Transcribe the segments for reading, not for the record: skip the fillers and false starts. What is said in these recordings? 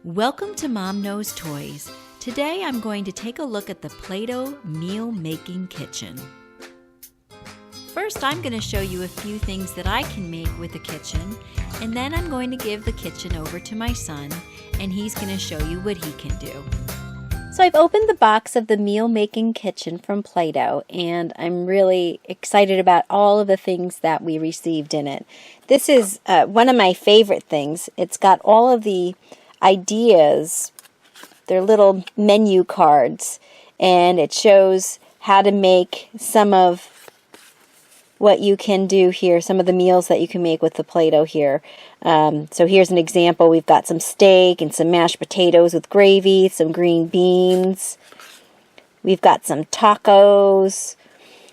Welcome to Mom Knows Toys. Today I'm going to take a look at the Play-Doh Meal Making Kitchen. First, I'm going to show you a few things that I can make with the kitchen, and then I'm going to give the kitchen over to my son, and he's going to show you what he can do. So I've opened the box of the Meal Making Kitchen from Play-Doh, and I'm really excited about all of the things that we received in it. This is one of my favorite things. It's got all of the ideas. They're little menu cards, and it shows how to make some of what you can do here, some of the meals that you can make with the Play-Doh here. So here's an example. We've got some steak and some mashed potatoes with gravy, some green beans. We've got some tacos.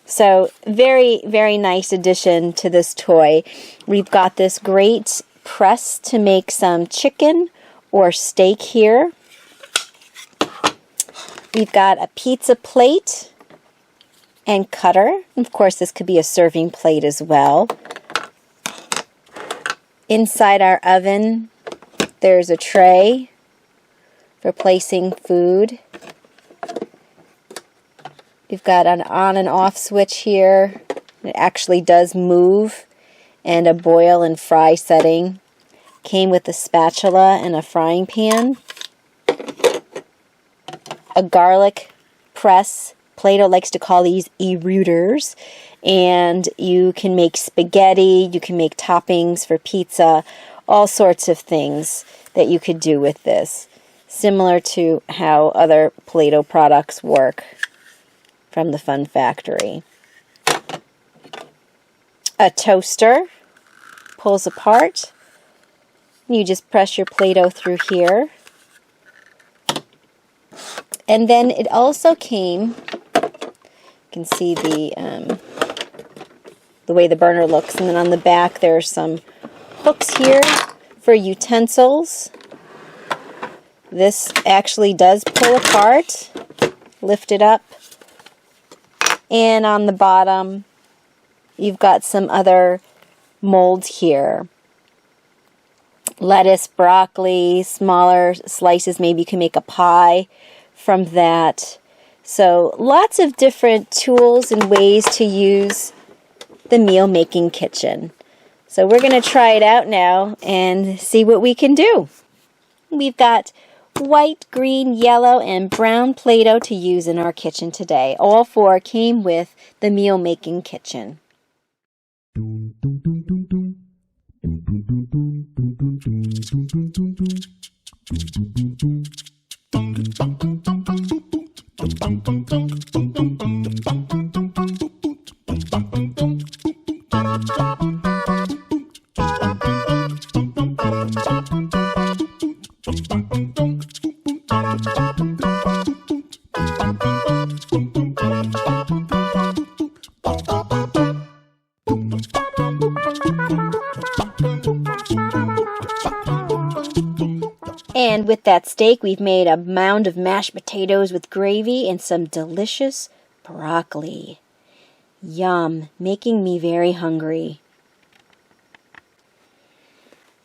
So very, very nice addition to this toy. We've got this great press to make some chicken or steak here. We've got a pizza plate and cutter. Of course, this could be a serving plate as well. Inside our oven, there's a tray for placing food. We've got an on and off switch here. It actually does move, and a boil and fry setting. Came with a spatula and a frying pan. A garlic press. Play-Doh likes to call these e-rooters, and you can make spaghetti, you can make toppings for pizza, all sorts of things that you could do with this, similar to how other Play-Doh products work from the Fun Factory. A toaster pulls apart. You just press your Play-Doh through here. And then it also came, you can see the way the burner looks, and then on the back there are some hooks here for utensils. This actually does pull apart, lift it up, and on the bottom you've got some other molds here. Lettuce, broccoli, smaller slices, maybe you can make a pie from that. So lots of different tools and ways to use the Meal Making Kitchen. So we're going to try it out now and see what we can do. We've got white, green, yellow, and brown Play-Doh to use in our kitchen today. All four came with the Meal Making Kitchen. And with that steak, we've made a mound of mashed potatoes with gravy and some delicious broccoli. Yum, making me very hungry.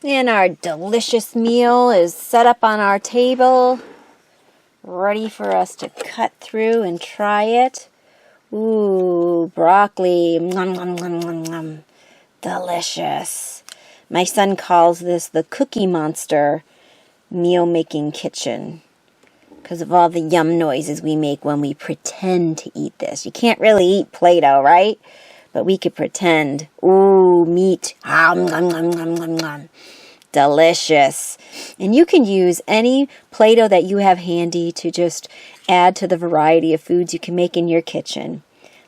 And our delicious meal is set up on our table, ready for us to cut through and try it. Ooh, broccoli. Nom, nom, nom, nom, nom. Delicious. My son calls this the Cookie Monster Meal Making Kitchen because of all the yum noises we make when we pretend to eat this. You can't really eat Play-Doh, right? But we could pretend. Ooh, meat. Nom, nom, nom, nom, nom, nom. Delicious. And you can use any Play-Doh that you have handy to just add to the variety of foods you can make in your kitchen.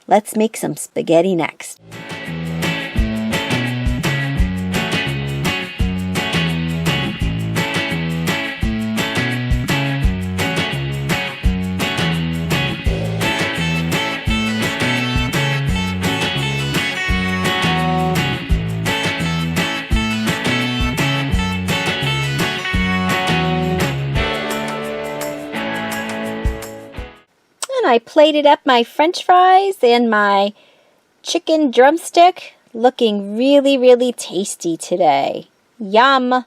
Let's make some spaghetti next. I plated up my French fries and my chicken drumstick, looking really, really tasty today. Yum!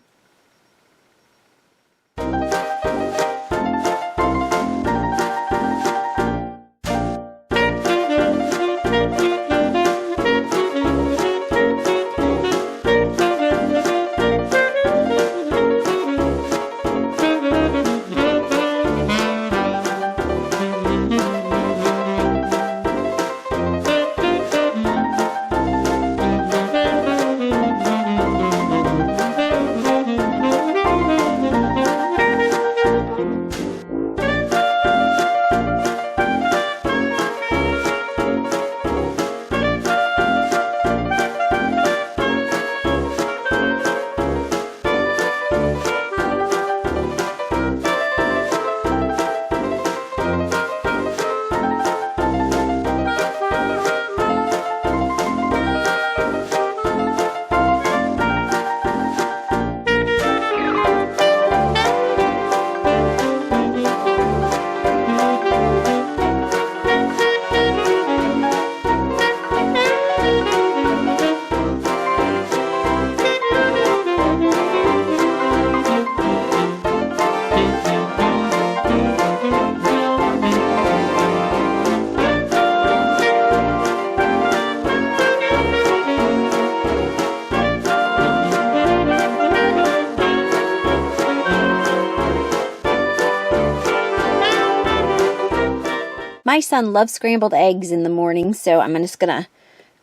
My son loves scrambled eggs in the morning, so I'm just going to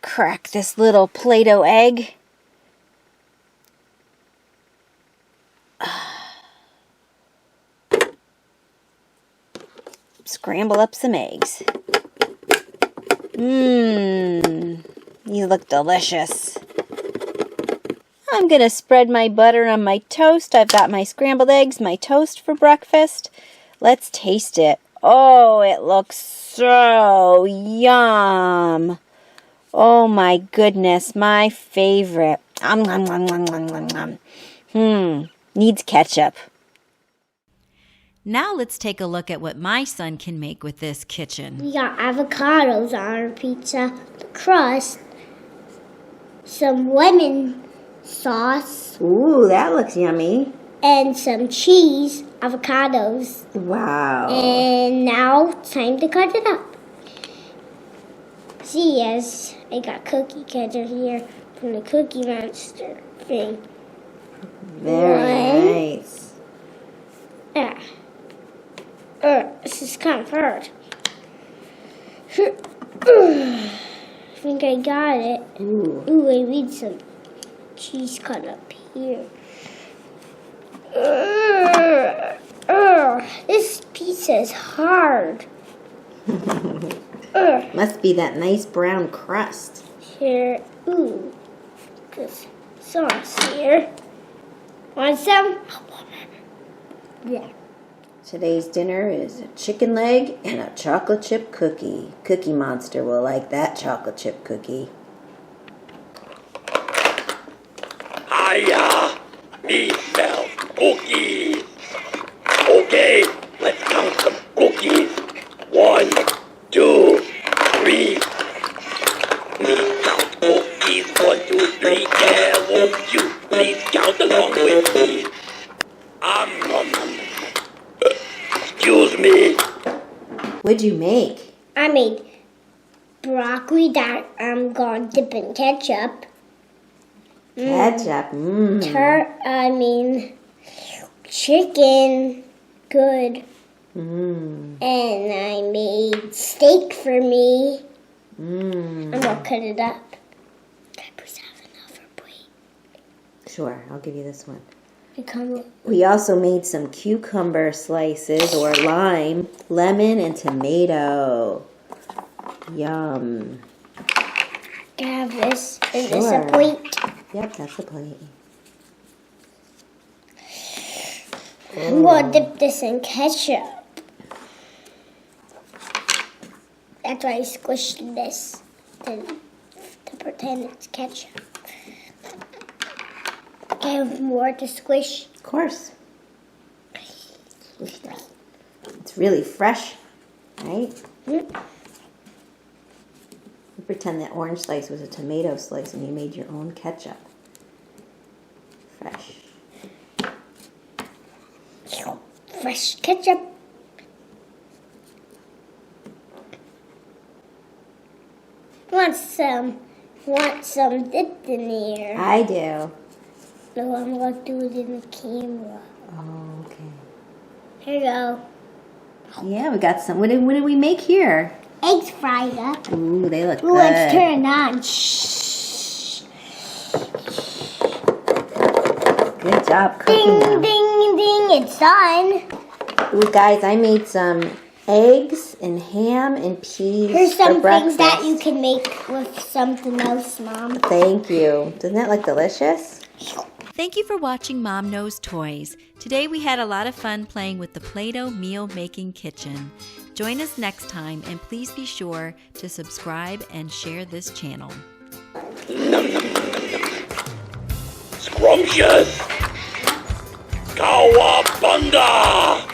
crack this little Play-Doh egg. Scramble up some eggs. These look delicious. I'm going to spread my butter on my toast. I've got my scrambled eggs, my toast for breakfast. Let's taste it. Oh, it looks so yum. Oh my goodness, my favorite. Needs ketchup. Now let's take a look at what my son can make with this kitchen. We got avocados on our pizza, the crust, some lemon sauce. Ooh, that looks yummy. And some cheese, avocados. Wow. And now, time to cut it up. See, yes, I got cookie cutter here from the Cookie Monster thing. Very nice. This is kind of hard. I think I got it. Ooh, I need some cheese cut up here. This pizza is hard. Must be that nice brown crust. Here, ooh, this sauce here. Want some? Yeah. Today's dinner is a chicken leg and a chocolate chip cookie. Cookie Monster will like that chocolate chip cookie. Hiya! Me smell cookies. Okay, let's count some cookies. 1, 2, 3. Me count cookies. 1, 2, 3. Yeah, won't you please count along with me? Excuse me. What'd you make? I made broccoli that I'm going to dip in ketchup. Ketchup. Chicken. Good. And I made steak for me. I'm going to cut it up. Can I please have another plate? Sure, I'll give you this one. Come We also made some cucumber slices or lime, lemon, and tomato. Yum. Can I have this? Is Sure. this a plate? Yep, that's a plate. I'm going to dip this in ketchup. That's why I squished this to pretend it's ketchup. I have more to squish. Of course. Squish that. It's really fresh, right? You pretend that orange slice was a tomato slice and you made your own ketchup. Fresh. Fresh ketchup. Want some dipped in here? I do. No, I'm going to do it in the camera. Oh, okay. Here you go. Yeah, we got some. What did we make here? Eggs fried up. Ooh, they look good. Let's turn it on. Shh. Good job cooking Ding, them. ding, ding. It's done. Ooh, guys, I made some eggs and ham and peas Here's for some breakfast. things that you can make with something else, Mom. Thank you. Doesn't that look delicious? Thank you for watching Mom Knows Toys. Today we had a lot of fun playing with the Play-Doh Meal Making Kitchen. Join us next time and please be sure to subscribe and share this channel. Scrumptious. Cowabunga!